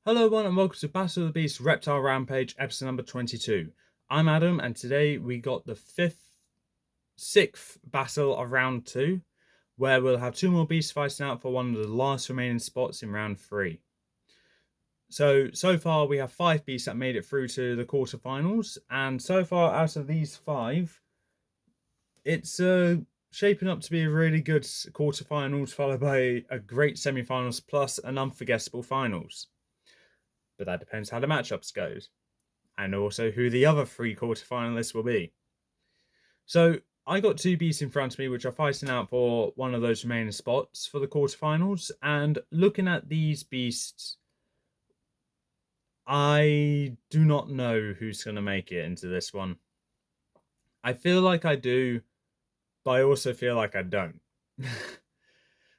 Hello everyone and welcome to Battle of the Beast Reptile Rampage episode number 22. I'm Adam and today we got the sixth battle of round 2 where we'll have 2 more beasts fighting out for one of the last remaining spots in round 3. So far we have 5 beasts that made it through to the quarterfinals, and so far out of these 5 it's shaping up to be a really good quarterfinals followed by a great semi-finals plus an unforgettable finals. But that depends how the matchups goes, and also who the other 3 quarterfinalists will be. So I got 2 beasts in front of me which are fighting out for one of those remaining spots for the quarterfinals, and looking at these beasts, I do not know who's going to make it into this one. I feel like I do, but I also feel like I don't.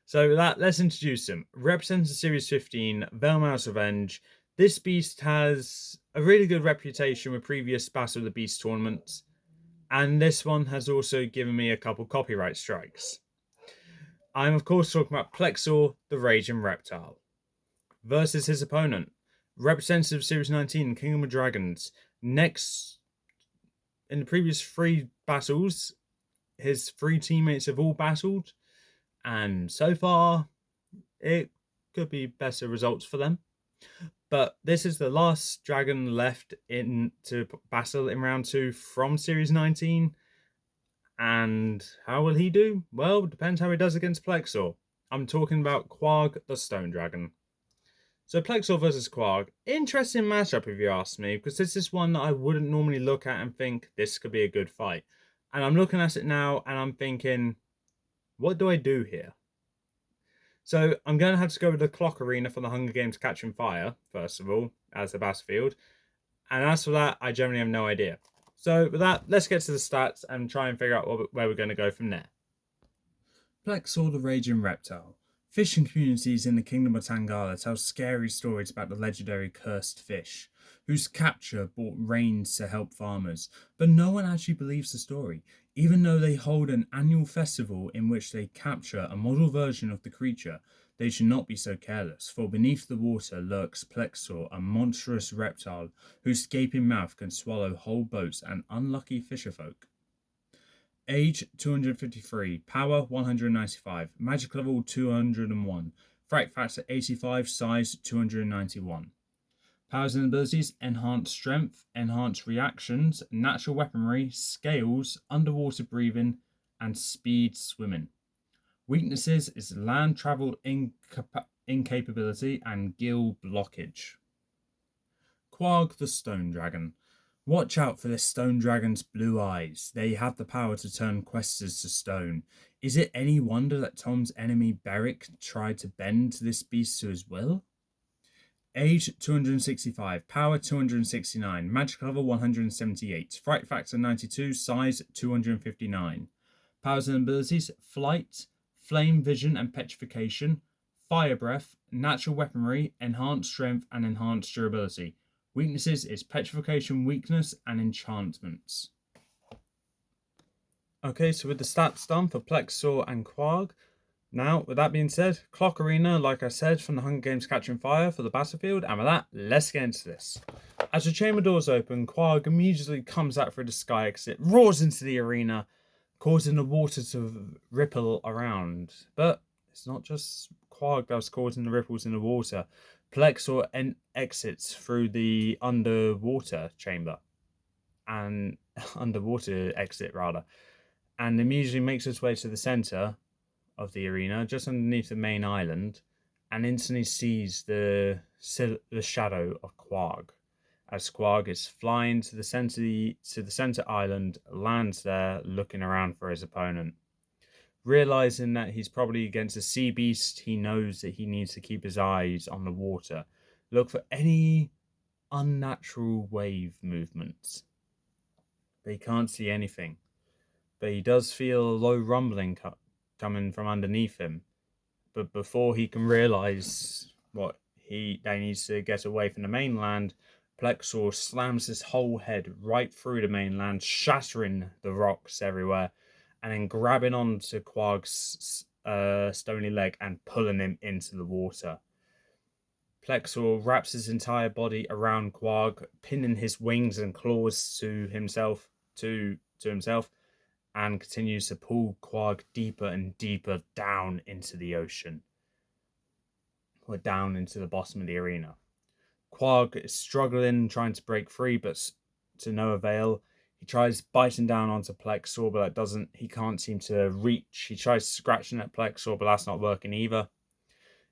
So with that, let's introduce him. Representing Series 15, Velma's Revenge. This beast has a really good reputation with previous Battle of the Beast tournaments, and this one has also given me a couple copyright strikes. I'm of course talking about Plexor, the Raging Reptile, versus his opponent, Representative Series 19, Kingdom of Dragons. Next, in the previous 3 battles, his 3 teammates have all battled, and so far, it could be better results for them. But this is the last dragon left in to battle in round 2 from Series 19. And how will he do? Well, it depends how he does against Plexor. I'm talking about Quarg, the Stone Dragon. So Plexor versus Quarg, interesting matchup if you ask me, because this is one that I wouldn't normally look at and think this could be a good fight. And I'm looking at it now and I'm thinking, what do I do here? So I'm going to have to go with the clock arena for the Hunger Games Catching Fire, first of all, as the battlefield. And as for that, I generally have no idea. So with that, let's get to the stats and try and figure out where we're going to go from there. Plexor the Raging Reptile. Fishing communities in the Kingdom of Tangala tell scary stories about the legendary cursed fish, whose capture brought rains to help farmers, but no one actually believes the story, even though they hold an annual festival in which they capture a model version of the creature. They should not be so careless, for beneath the water lurks Plexor, a monstrous reptile whose gaping mouth can swallow whole boats and unlucky fisherfolk. Age 253, power 195, magic level 201, fright factor 85, size 291. Powers and abilities: enhanced strength, enhanced reactions, natural weaponry, scales, underwater breathing, and speed swimming. Weaknesses is land travel incapability and gill blockage. Quarg the Stone Dragon. Watch out for this stone dragon's blue eyes. They have the power to turn questers to stone. Is it any wonder that Tom's enemy Beric tried to bend this beast to his will? Age 265, power 269, magic level 178, fright factor 92, size 259. Powers and abilities: flight, flame vision and petrification, fire breath, natural weaponry, enhanced strength and enhanced durability. Weaknesses is petrification, weakness, and enchantments. Okay, so with the stats done for Plexor and Quarg, now with that being said, Clock Arena, like I said, from the Hunger Games Catching Fire for the battlefield, and with that, let's get into this. As the chamber doors open, Quarg immediately comes out through the sky exit, roars into the arena, causing the water to ripple around. But it's not just Quarg that's causing the ripples in the water. Plexor exits through the underwater chamber, and underwater exit rather, and immediately makes his way to the center of the arena, just underneath the main island, and instantly sees the shadow of Quarg. As Quarg is flying to the center island, lands there, looking around for his opponent. Realizing that he's probably against a sea beast, he knows that he needs to keep his eyes on the water. Look for any unnatural wave movements. But he can't see anything. But he does feel a low rumbling coming from underneath him. But before he can realize that he needs to get away from the mainland, Plexor slams his whole head right through the mainland, shattering the rocks everywhere, and then grabbing onto Quarg's stony leg and pulling him into the water. Plexor wraps his entire body around Quarg, pinning his wings and claws to himself, and continues to pull Quarg deeper and deeper down into the ocean, or down into the bottom of the arena. Quarg is struggling, trying to break free, but to no avail. He tries biting down onto Plexor, but he can't seem to reach. He tries scratching at Plexor, but that's not working either.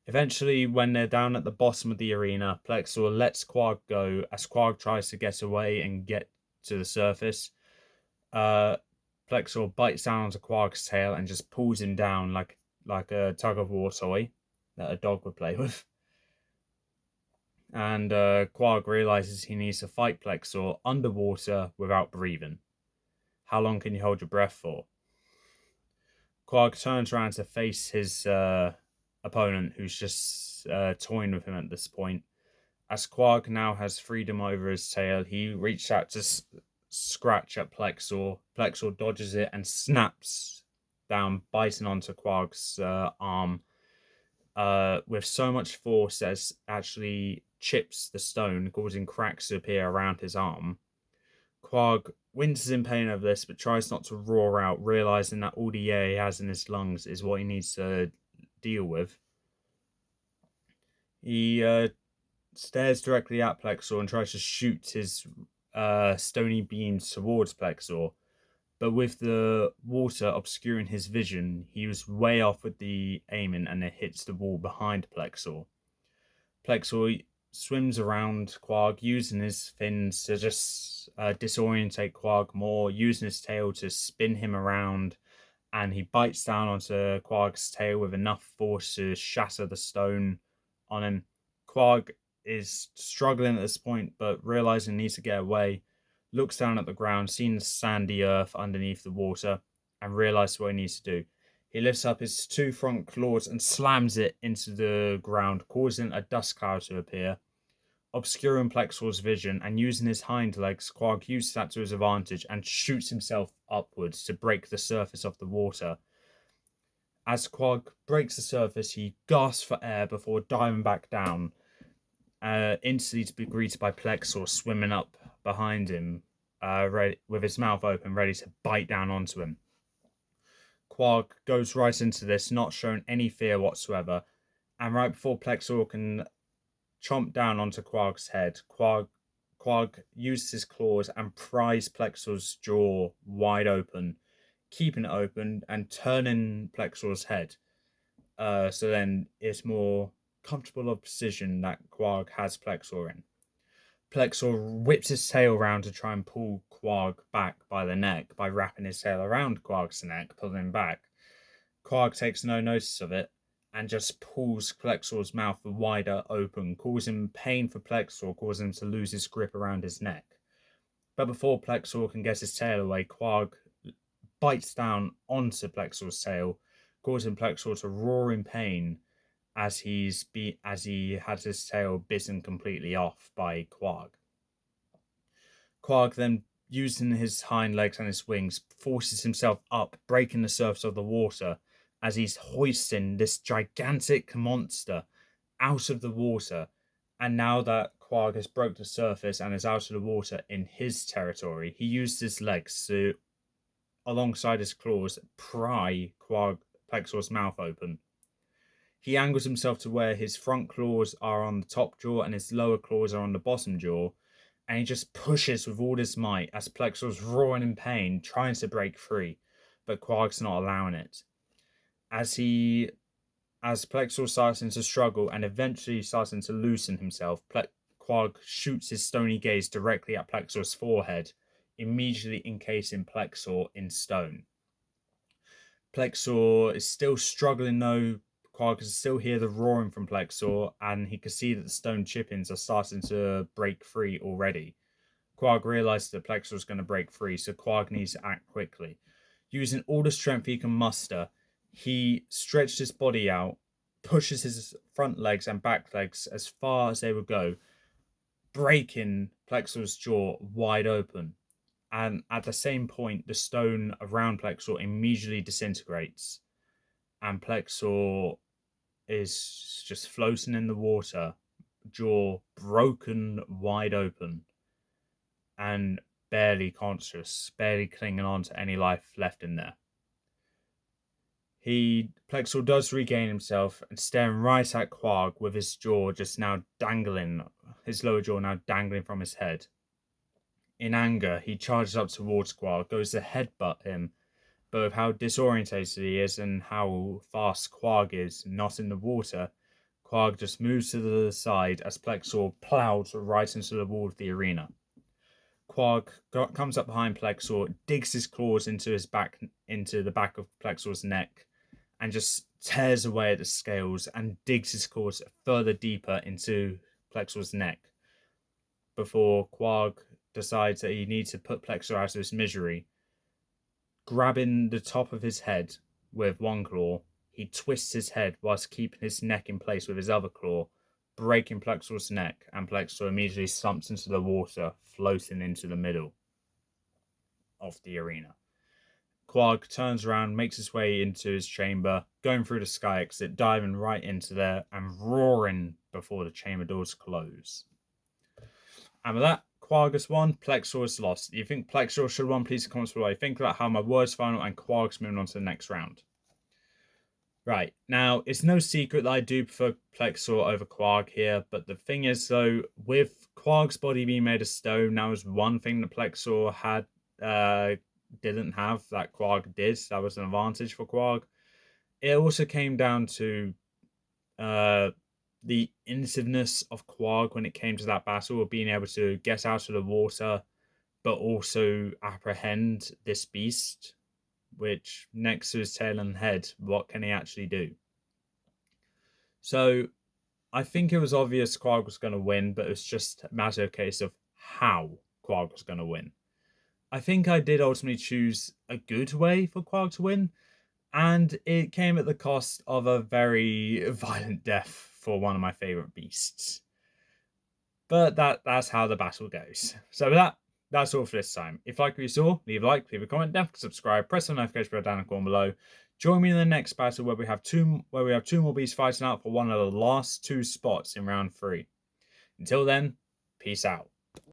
Eventually, when they're down at the bottom of the arena, Plexor lets Quarg go as Quarg tries to get away and get to the surface. Plexor bites down onto Quarg's tail and just pulls him down like a tug of war toy that a dog would play with. And Quarg realizes he needs to fight Plexor underwater without breathing. How long can you hold your breath for? Quarg turns around to face his opponent, who's just toying with him at this point. As Quarg now has freedom over his tail, he reaches out to scratch at Plexor. Plexor dodges it and snaps down, biting onto Quarg's arm with so much force that it actually chips the stone, causing cracks to appear around his arm. Quarg winces in pain over this, but tries not to roar out, realizing that all the air he has in his lungs is what he needs to deal with. He stares directly at Plexor and tries to shoot his stony beams towards Plexor, but with the water obscuring his vision, he was way off with the aiming and it hits the wall behind Plexor. Plexor swims around Quarg, using his fins to just disorientate Quarg more, using his tail to spin him around, and he bites down onto Quarg's tail with enough force to shatter the stone on him. Quarg is struggling at this point, but realizing he needs to get away, looks down at the ground, seeing the sandy earth underneath the water, and realizes what he needs to do. He lifts up his two front claws and slams it into the ground, causing a dust cloud to appear, obscuring Plexor's vision, and using his hind legs, Quarg uses that to his advantage and shoots himself upwards to break the surface of the water. As Quarg breaks the surface, he gasps for air before diving back down, instantly to be greeted by Plexor swimming up behind him, with his mouth open, ready to bite down onto him. Quarg goes right into this, not showing any fear whatsoever, and right before Plexor can chomp down onto Quarg's head, Quarg uses his claws and pries Plexor's jaw wide open, keeping it open and turning Plexor's head. So then it's more comfortable of position that Quarg has Plexor in. Plexor whips his tail around to try and pull Quarg back by the neck by wrapping his tail around Quarg's neck, pulling him back. Quarg takes no notice of it and just pulls Plexor's mouth wider open, causing pain for Plexor, causing him to lose his grip around his neck. But before Plexor can get his tail away, Quarg bites down onto Plexor's tail, causing Plexor to roar in pain as he has his tail bitten completely off by Quarg. Quarg then, using his hind legs and his wings, forces himself up, breaking the surface of the water as he's hoisting this gigantic monster out of the water. And now that Quarg has broke the surface and is out of the water in his territory, he used his legs to, alongside his claws, pry Plexor's mouth open. He angles himself to where his front claws are on the top jaw and his lower claws are on the bottom jaw, and he just pushes with all his might as Plexor's roaring in pain, trying to break free, but Quarg's not allowing it. As Plexor starting to struggle and eventually starting to loosen himself, Quarg shoots his stony gaze directly at Plexor's forehead, immediately encasing Plexor in stone. Plexor is still struggling though. Quarg can still hear the roaring from Plexor, and he can see that the stone chippings are starting to break free already. Quarg realizes that Plexor is going to break free, so Quarg needs to act quickly. Using all the strength he can muster, he stretched his body out, pushes his front legs and back legs as far as they would go, breaking Plexor's jaw wide open. And at the same point, the stone around Plexor immediately disintegrates, and Plexor is just floating in the water, jaw broken wide open and barely conscious, barely clinging on to any life left in there. Plexor does regain himself and staring right at Quarg with his jaw just now dangling, his lower jaw now dangling from his head. In anger, he charges up towards Quarg, goes to headbutt him, but with how disorientated he is and how fast Quarg is, not in the water, Quarg just moves to the side as Plexor plows right into the wall of the arena. Quarg comes up behind Plexor, digs his claws into the back of Plexor's neck, and just tears away at the scales and digs his claws further deeper into Plexor's neck before Quarg decides that he needs to put Plexor out of his misery. Grabbing the top of his head with one claw, he twists his head whilst keeping his neck in place with his other claw, breaking Plexor's neck, and Plexor immediately slumps into the water, floating into the middle of the arena. Quarg turns around, makes his way into his chamber, going through the sky exit, diving right into there, and roaring before the chamber doors close. And with that, Quarg has won, Plexor has lost. Do you think Plexor should have won? Please comment below. Think about how my words final and Quarg's moving on to the next round. Right, now, it's no secret that I do prefer Plexor over Quarg here, but the thing is, though, with Quarg's body being made of stone, that was one thing that Plexor had didn't have that Quarg did. That was an advantage for Quarg. It also came down to the innativeness of Quarg when it came to that battle, of being able to get out of the water, but also apprehend this beast, which next to his tail and head, what can he actually do? So I think it was obvious Quarg was going to win, but it was just a matter of case of how Quarg was going to win. I think I did ultimately choose a good way for Quarg to win, and it came at the cost of a very violent death for one of my favorite beasts. But that's how the battle goes. So with that's all for this time. If you like what you saw, leave a like, leave a comment, don't forget to subscribe, press the notification bell down in the corner below. Join me in the next battle where we have two more beasts fighting out for one of the last two spots in round 3. Until then, peace out.